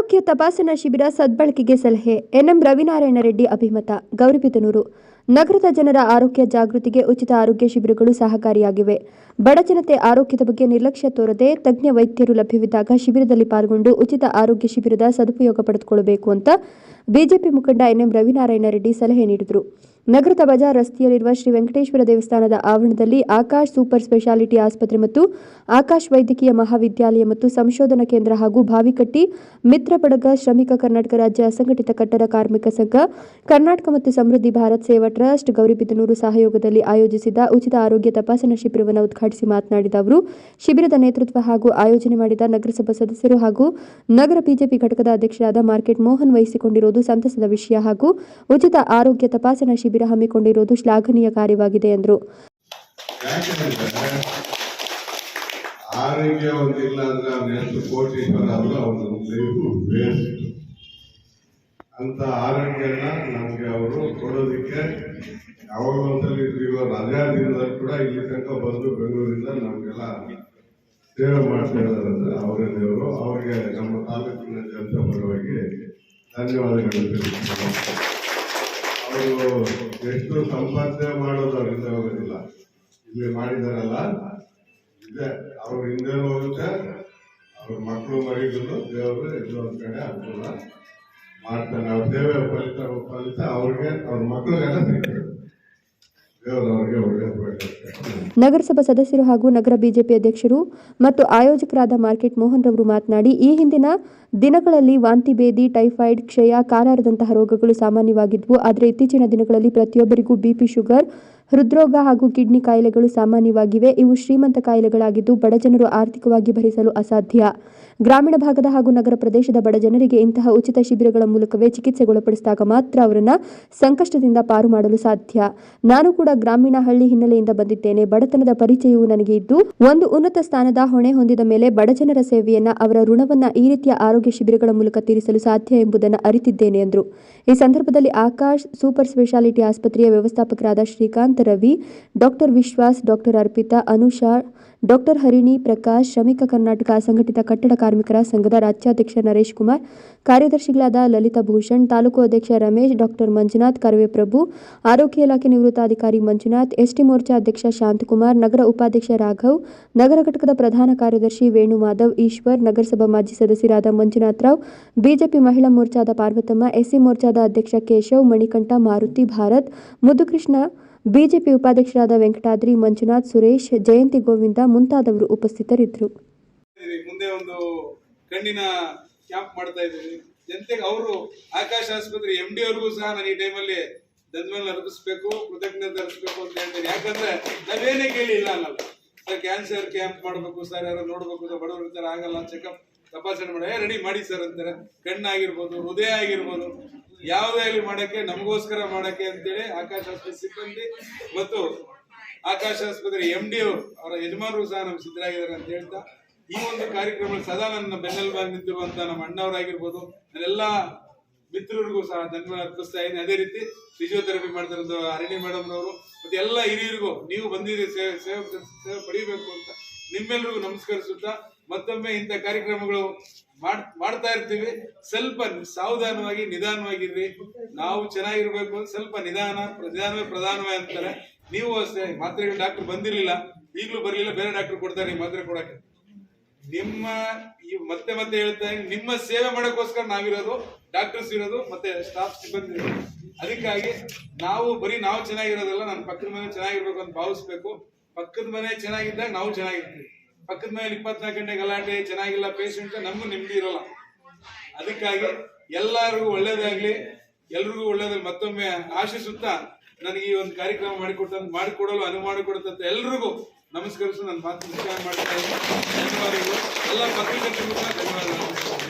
ಆರೋಗ್ಯ ತಪಾಸಣಾ ಶಿಬಿರ ಸದ್ಬಳಕೆಗೆ ಸಲಹೆ ಎನ್ಎಂ ರವಿನಾರಾಯಣ ರೆಡ್ಡಿ ಅಭಿಮತ. ಗೌರಿಬಿದನೂರು ನಗರದ ಜನರ ಆರೋಗ್ಯ ಜಾಗೃತಿಗೆ ಉಚಿತ ಆರೋಗ್ಯ ಶಿಬಿರಗಳು ಸಹಕಾರಿಯಾಗಿವೆ. ಬಡ ಜನತೆ ಆರೋಗ್ಯದ ಬಗ್ಗೆ ನಿರ್ಲಕ್ಷ್ಯ ತೋರದೆ ತಜ್ಞ ವೈದ್ಯರು ಲಭ್ಯವಿದ್ದಾಗ ಶಿಬಿರದಲ್ಲಿ ಪಾಲ್ಗೊಂಡು ಉಚಿತ ಆರೋಗ್ಯ ಶಿಬಿರದ ಸದುಪಯೋಗ ಪಡೆದುಕೊಳ್ಳಬೇಕು ಅಂತ ಬಿಜೆಪಿ ಮುಖಂಡ ಎನ್ಎಂ ರವಿನಾರಾಯಣ ರೆಡ್ಡಿ ಸಲಹೆ ನೀಡಿದರು. ನಗರದ ಬಜಾರ್ ರಸ್ತೆಯಲ್ಲಿರುವ ಶ್ರೀ ವೆಂಕಟೇಶ್ವರ ದೇವಸ್ಥಾನದ ಆವರಣದಲ್ಲಿ ಆಕಾಶ್ ಸೂಪರ್ ಸ್ಪೆಷಾಲಿಟಿ ಆಸ್ಪತ್ರೆ ಮತ್ತು ಆಕಾಶ್ ವೈದ್ಯಕೀಯ ಮಹಾವಿದ್ಯಾಲಯ ಮತ್ತು ಸಂಶೋಧನಾ ಕೇಂದ್ರ ಹಾಗೂ ಭಾವಿಕಟ್ಟಿ ಮಿತ್ರ ಬಡಗ ಶ್ರಮಿಕ ಕರ್ನಾಟಕ ರಾಜ್ಯ ಅಸಂಘಟಿತ ಕಟ್ಟಡ ಕಾರ್ಮಿಕ ಸಂಘ ಕರ್ನಾಟಕ ಮತ್ತು ಸಮೃದ್ಧಿ ಭಾರತ್ ಸೇವಾ ಟ್ರಸ್ಟ್ ಗೌರಿಬಿದನೂರು ಸಹಯೋಗದಲ್ಲಿ ಆಯೋಜಿಸಿದ ಉಚಿತ ಆರೋಗ್ಯ ತಪಾಸಣಾ ಶಿಬಿರವನ್ನು ಉದ್ಘಾಟಿಸಿ ಮಾತನಾಡಿದ ಅವರು, ಶಿಬಿರದ ನೇತೃತ್ವ ಹಾಗೂ ಆಯೋಜನೆ ಮಾಡಿದ ನಗರಸಭಾ ಸದಸ್ಯರು ಹಾಗೂ ನಗರ ಬಿಜೆಪಿ ಘಟಕದ ಅಧ್ಯಕ್ಷರಾದ ಮಾರ್ಕೆಟ್ ಮೋಹನ್ ವಹಿಸಿಕೊಂಡಿರುವುದು ಸಂತಸದ ವಿಷಯ ಹಾಗೂ ಉಚಿತ ಆರೋಗ್ಯ ತಪಾಸಣಾ ಶಿಬಿರ ಹಮ್ಮಿಕೊಂಡಿರುವುದು ಶ್ಲಾಘನೀಯ ಕಾರ್ಯವಾಗಿದೆ ಎಂದರು. ಆರೋಗ್ಯ ಒಂದಿಲ್ಲ ಅಂದ್ರೆ ಅವನೆಷ್ಟು ಕೋಟೀಶ್ವರ ಆದ್ರೂ ಅವನು ವೇಸ್ಟ್ ಅಂತ ಆರೋಗ್ಯನ ನಮ್ಗೆ ಅವರು ಕೊಡೋದಿಕ್ಕೆ ಯಾವಾಗ ಒಂದ್ಸಲ ರಜಾ ದಿನದಲ್ಲಿ ಕೂಡ ಇಲ್ಲಿ ತನಕ ಬಂದು ಬೆಂಗಳೂರಿಂದ ನಮ್ಗೆಲ್ಲ ಸೇವೆ ಮಾಡ್ತಾ ಇದ್ದಾರೆ. ಅವರೇ ದೇವರು. ಅವರಿಗೆ ನಮ್ಮ ತಾಲೂಕಿನ ಜನತೆ ಪರವಾಗಿ ಧನ್ಯವಾದಗಳು ತಿಳಿಸ್ತಾರೆ. ಅವರು ಎಷ್ಟು ಸಂಪಾದನೆ ಮಾಡೋದು ಅವರಿಂದ ಹೋಗೋದಿಲ್ಲ. ಇಲ್ಲಿ ಮಾಡಿದಾರಲ್ಲ ಇದೆ, ಅವ್ರ ಹಿಂದೆ ಹೋಗುತ್ತೆ. ಅವ್ರ ಮಕ್ಕಳು ಮರಿಗಳು ದೇವರು ಎಲ್ಲೋ ಒಂದ್ ಕಡೆ ಅನುಕೂಲ ಮಾಡ್ತಾನೆ. ಅವ್ರ ಸೇವೆ ಫಲಿತ ಅವ್ರಿಗೆ ಅವ್ರ ಮಕ್ಕಳಿಗೆಲ್ಲ ಸಿಗ್ತದೆ. ದೇವರು ಅವ್ರಿಗೆ ಒಳ್ಳೆ. ನಗರಸಭಾ ಸದಸ್ಯರು ಹಾಗೂ ನಗರ ಬಿಜೆಪಿ ಅಧ್ಯಕ್ಷರು ಮತ್ತು ಆಯೋಜಕರಾದ ಮಾರ್ಕೆಟ್ ಮೋಹನ್ ರವರು ಮಾತನಾಡಿ, ಈ ಹಿಂದಿನ ದಿನಗಳಲ್ಲಿ ವಾಂತಿ ಭೇದಿ, ಟೈಫಾಯ್ಡ್, ಕ್ಷಯ, ಕಾಲಾರದಂತಹ ರೋಗಗಳು ಸಾಮಾನ್ಯವಾಗಿದ್ವು. ಆದರೆ ಇತ್ತೀಚಿನ ದಿನಗಳಲ್ಲಿ ಪ್ರತಿಯೊಬ್ಬರಿಗೂ ಬಿಪಿ, ಶುಗರ್, ಹೃದ್ರೋಗ ಹಾಗೂ ಕಿಡ್ನಿ ಕಾಯಿಲೆಗಳು ಸಾಮಾನ್ಯವಾಗಿವೆ. ಇವು ಶ್ರೀಮಂತ ಕಾಯಿಲೆಗಳಾಗಿದ್ದು ಬಡಜನರು ಆರ್ಥಿಕವಾಗಿ ಭರಿಸಲು ಅಸಾಧ್ಯ. ಗ್ರಾಮೀಣ ಭಾಗದ ಹಾಗೂ ನಗರ ಪ್ರದೇಶದ ಬಡಜನರಿಗೆ ಇಂತಹ ಉಚಿತ ಶಿಬಿರಗಳ ಮೂಲಕವೇ ಚಿಕಿತ್ಸೆಗೊಳಪಡಿಸಿದಾಗ ಮಾತ್ರ ಅವರನ್ನು ಸಂಕಷ್ಟದಿಂದ ಪಾರು ಮಾಡಲು ಸಾಧ್ಯ. ನಾನು ಕೂಡ ಗ್ರಾಮೀಣ ಹಳ್ಳಿ ಹಿನ್ನೆಲೆಯಿಂದ ಬಂದಿದ್ದೇನೆ. ಬಡತನದ ಪರಿಚಯವೂ ನನಗೆ ಇದ್ದು ಒಂದು ಉನ್ನತ ಸ್ಥಾನದ ಹೊಣೆ ಹೊಂದಿದ ಮೇಲೆ ಬಡಜನರ ಸೇವೆಯನ್ನ, ಅವರ ಋಣವನ್ನ ಈ ರೀತಿಯ ಆರೋಗ್ಯ ಶಿಬಿರಗಳ ಮೂಲಕ ತೀರಿಸಲು ಸಾಧ್ಯ ಎಂಬುದನ್ನು ಅರಿತಿದ್ದೇನೆ ಎಂದರು. ಈ ಸಂದರ್ಭದಲ್ಲಿ ಆಕಾಶ್ ಸೂಪರ್ ಸ್ಪೆಷಾಲಿಟಿ ಆಸ್ಪತ್ರೆಯ ವ್ಯವಸ್ಥಾಪಕರಾದ ಶ್ರೀಕಾಂತ್, ರವಿ, ಡಾಕ್ಟರ್ ವಿಶ್ವಾಸ್, ಡಾಕ್ಟರ್ ಅರ್ಪಿತಾ, ಅನುಷಾ, ಡಾಕ್ಟರ್ ಹರಿಣಿ, ಪ್ರಕಾಶ್, ಶ್ರಮಿಕ ಕರ್ನಾಟಕ ಅಸಂಘಟಿತ ಕಟ್ಟಡ ಕಾರ್ಮಿಕರ ಸಂಘದ ರಾಜ್ಯಾಧ್ಯಕ್ಷ ನರೇಶ್ ಕುಮಾರ್, ಕಾರ್ಯದರ್ಶಿಗಳಾದ ಲಲಿತಾ ಭೂಷಣ್, ತಾಲೂಕು ಅಧ್ಯಕ್ಷ ರಮೇಶ್, ಡಾಕ್ಟರ್ ಮಂಜುನಾಥ್, ಕರವೇಪ್ರಭು, ಆರೋಗ್ಯ ಇಲಾಖೆ ನಿವೃತ್ತಾಧಿಕಾರಿ ಮಂಜುನಾಥ್, ಎಸ್ಟಿ ಮೋರ್ಚಾ ಅಧ್ಯಕ್ಷ ಶಾಂತಕುಮಾರ್, ನಗರ ಉಪಾಧ್ಯಕ್ಷ ರಾಘವ್, ನಗರ ಘಟಕದ ಪ್ರಧಾನ ಕಾರ್ಯದರ್ಶಿ ವೇಣು ಮಾಧವ್, ಈಶ್ವರ್, ನಗರಸಭಾ ಮಾಜಿ ಸದಸ್ಯರಾದ ಮಂಜುನಾಥ್ ರಾವ್, ಬಿಜೆಪಿ ಮಹಿಳಾ ಮೋರ್ಚಾದ ಪಾರ್ವತಮ್ಮ, ಎಸ್ಸಿ ಮೋರ್ಚಾದ ಅಧ್ಯಕ್ಷ ಕೇಶವ್, ಮಣಿಕಂಠ, ಮಾರುತಿ, ಭಾರತ್, ಮುದ್ದುಕೃಷ್ಣ, ಬಿಜೆಪಿ ಉಪಾಧ್ಯಕ್ಷರಾದ ವೆಂಕಟಾದ್ರಿ, ಮಂಜುನಾಥ್, ಸುರೇಶ್, ಜಯಂತಿ ಗೋವಿಂದ ಮುಂತಾದವರು ಉಪಸ್ಥಿತರಿದ್ದರು. ಮುಂದೆ ಒಂದು ಕಣ್ಣಿನ ಕ್ಯಾಂಪ್ ಮಾಡ್ತಾ ಇದ್ದೀವಿ ಜನತೆಗೆ. ಅವರು ಆಕಾಶ ಆಸ್ಪತ್ರೆ MD ಅವ್ರಿಗೂ ಸಹ ನಾನು ಈ ಟೈಮಲ್ಲಿ ಧನ್ಯವಾದ ಅರ್ಪಿಸಬೇಕು, ಕೃತಜ್ಞತೆ ಅರ್ಪಿಸಬೇಕು ಅಂತ ಹೇಳ್ತೀನಿ. ಯಾಕಂದ್ರೆ ನಾವೇನೇ ಕೇಳಿಲ್ಲ ಅನ್ನಲ್ಲ ಸರ್, ಕ್ಯಾನ್ಸರ್ ಕ್ಯಾಂಪ್ ಮಾಡಬೇಕು ಸರ್, ಯಾರು ನೋಡ್ಬೇಕು ಸರ್, ಬಡವರು ಇರ್ತಾರೆ, ಆಗಲ್ಲ, ಚೆಕಪ್ ತಪಾಸಣೆ ಮಾಡಿ ರೆಡಿ ಮಾಡಿ ಸರ್ ಅಂತಾರೆ. ಕಣ್ಣಾಗಿರ್ಬೋದು, ಹೃದಯ ಆಗಿರ್ಬೋದು, ಯಾವುದೇ ಆಗಲಿ ಮಾಡಕ್ಕೆ, ನಮಗೋಸ್ಕರ ಮಾಡಕ್ಕೆ ಅಂತೇಳಿ ಆಕಾಶ ಆಸ್ಪತ್ರೆ ಸಿಬ್ಬಂದಿ ಮತ್ತು ಆಕಾಶ ಆಸ್ಪತ್ರೆ MD ಅವರ ಯಜಮಾನರು ಸಹ ನಮ್ಗೆ ಸಿದ್ಧರಾಗಿದ್ದಾರೆ ಅಂತ ಹೇಳ್ತಾ, ಈ ಒಂದು ಕಾರ್ಯಕ್ರಮ ಸದಾ ನನ್ನ ಬೆನ್ನೆಲುಬಾಗಿ ನಿಂತಿರುವಂತ ನಮ್ಮ ಅಣ್ಣವರಾಗಿರ್ಬೋದು, ನನ್ನೆಲ್ಲ ಮಿತ್ರರಿಗೂ ಸಹ ಧನ್ಯವಾದ ಅರ್ಪಿಸ್ತಾ ಇದ್ದೀನಿ. ಅದೇ ರೀತಿ ಫಿಸಿಯೋಥೆರಪಿ ಮಾಡ್ತಾರಂತ ಅರಣಿ ಮೇಡಮ್ ನವರು ಮತ್ತೆ ಎಲ್ಲ ಹಿರಿಯರಿಗೂ, ನೀವು ಬಂದಿರಿ ಸೇವೆ ಪಡಿಬೇಕು ಅಂತ ನಿಮ್ಮೆಲ್ಲರಿಗೂ ನಮಸ್ಕರಿಸುತ್ತಾ, ಮತ್ತೊಮ್ಮೆ ಇಂಥ ಕಾರ್ಯಕ್ರಮಗಳು ಮಾಡ್ತಾ ಇರ್ತೀವಿ. ಸ್ವಲ್ಪ ಸಾವಧಾನವಾಗಿ ನಿಧಾನವಾಗಿರ್ರಿ. ನಾವು ಚೆನ್ನಾಗಿರ್ಬೇಕು, ಸ್ವಲ್ಪ ನಿಧಾನವೇ ಪ್ರಧಾನವೇ ಅಂತಾರೆ. ನೀವು ಅಷ್ಟೇ, ಮಾತ್ರೆಗಳು ಡಾಕ್ಟರ್ ಬಂದಿರಲಿಲ್ಲ, ಈಗಲೂ ಬರಲಿಲ್ಲ, ಬೇರೆ ಡಾಕ್ಟರ್ ಕೊಡ್ತಾರೆ ಈ ಮಾತ್ರೆ ಕೊಡಕ್ಕೆ. ಮತ್ತೆ ಹೇಳ್ತಾ ನಿಮ್ಮ ಸೇವೆ ಮಾಡೋಕ್ಕೋಸ್ಕರ ನಾವಿರೋದು, ಡಾಕ್ಟರ್ಸ್ ಇರೋದು, ಮತ್ತೆ ಸ್ಟಾಫ್ ಸಿಬ್ಬಂದಿ ಇರೋದು. ಅದಕ್ಕಾಗಿ ನಾವು ಚೆನ್ನಾಗಿರೋದಲ್ಲ, ನನ್ನ ಪಕ್ಕದ ಮನೆ ಚೆನ್ನಾಗಿರ್ಬೇಕು ಅಂತ ಭಾವಿಸ್ಬೇಕು. ಪಕ್ಕದ ಮನೆ ಚೆನ್ನಾಗಿದ್ದಾಗ ನಾವು ಚೆನ್ನಾಗಿರ್ತೀವಿ. ಪಕ್ಕದ ಮನೇಲಿ 24 ಗಂಟೆ ಗಲಾಟೆ, ಚೆನ್ನಾಗಿಲ್ಲ ಪೇಷಂಟ್, ನಮಗೂ ನೆಮ್ಮದಿ ಇರೋಲ್ಲ. ಅದಕ್ಕಾಗಿ ಎಲ್ಲರಿಗೂ ಒಳ್ಳೇದಾಗ್ಲಿ, ಎಲ್ರಿಗೂ ಒಳ್ಳೇದಾಗ್ಲಿ ಮತ್ತೊಮ್ಮೆ ಆಶಿಸುತ್ತಾ, ನನಗೆ ಈ ಒಂದು ಕಾರ್ಯಕ್ರಮ ಮಾಡಿಕೊಡಲು ಅನುವು ಮಾಡಿಕೊಡುತ್ತಂತ ಎಲ್ರಿಗೂ ನಮಸ್ಕರಿಸು ನನ್ನ ಮಾತು ಮುಖ್ಯ ಮಾಡ್ತಾ ಇದ್ದೀನಿ. ಧನ್ಯವಾದಗಳು. ಎಲ್ಲ ಪತ್ರಿಕರ್ತರಿಗೂ ಧನ್ಯವಾದಗಳು.